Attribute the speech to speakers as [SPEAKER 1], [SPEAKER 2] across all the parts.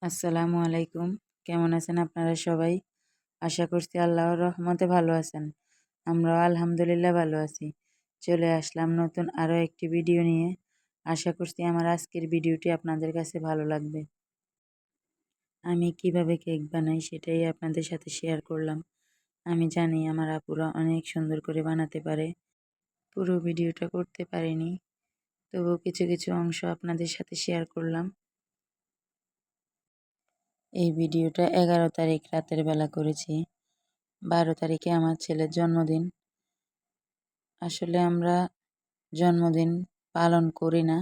[SPEAKER 1] আসসালামু আলাইকুম। কেমন আছেন আপনারা সবাই? আশা করছি আল্লাহর রহমতে ভালো আছেন। আমরাও আলহামদুলিল্লাহ ভালো আছি। চলে আসলাম নতুন আরও একটি ভিডিও নিয়ে। আশা করছি আমার আজকের ভিডিওটি আপনাদের কাছে ভালো লাগবে। আমি কিভাবে কেক বানাই সেটাই আপনাদের সাথে শেয়ার করলাম। আমি জানি আমার আপুরা অনেক সুন্দর করে বানাতে পারে। পুরো ভিডিওটা করতে পারিনি, তবুও কিছু কিছু অংশ আপনাদের সাথে শেয়ার করলাম। এই ভিডিওটা 11 তারিখ রাতের বেলা করেছি। 12 তারিখে আমার ছেলের জন্মদিন। আসলে আমরা জন্মদিন পালন করি না,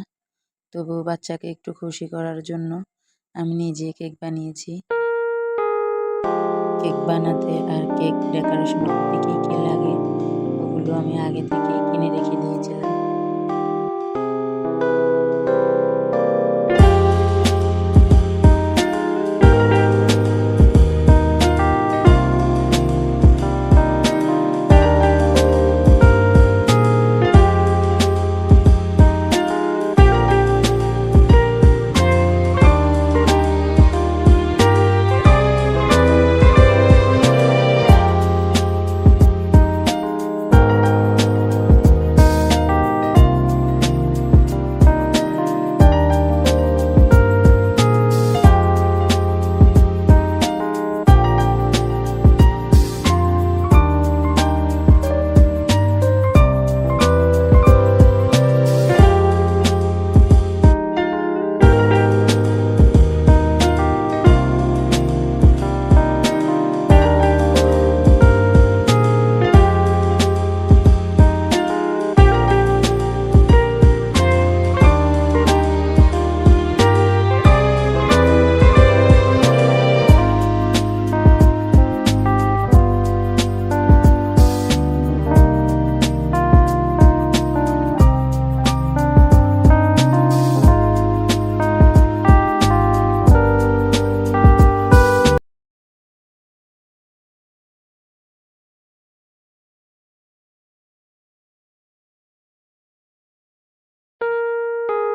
[SPEAKER 1] তবুও বাচ্চাকে একটু খুশি করার জন্য আমি নিজে কেক বানিয়েছি। কেক বানাতে আর কেক ডেকোরেশন করতে কী কী লাগে ওগুলো আমি আগে থেকেই কিনে রেখে দিয়েছিলাম।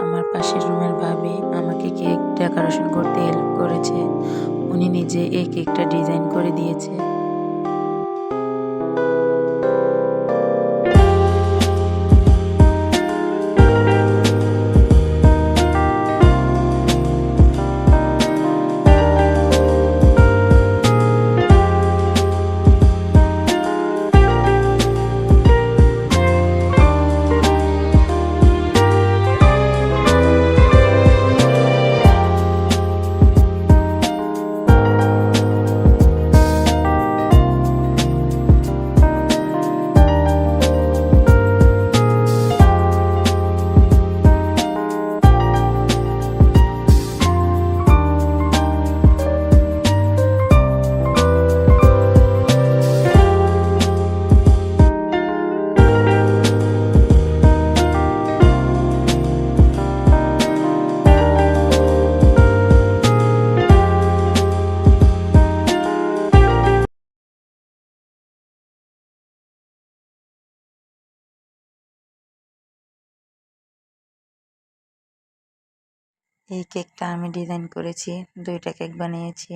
[SPEAKER 1] আমার পাশের রুমের ভাবি আমাকে কেক ডেকোরেশন করতে হেল্প করেছে। উনি নিজে এই কেকটা ডিজাইন করে দিয়েছে। এই কেকটা আমি ডিজাইন করেছি, 2টা কেক বানিয়েছি।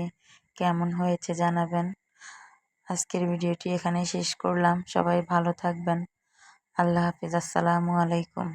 [SPEAKER 1] কেমন হয়েছে জানাবেন। আজকের ভিডিওটি এখানেই শেষ করলাম। সবাই ভালো থাকবেন। আল্লাহ হাফিজ। আসসালামু আলাইকুম।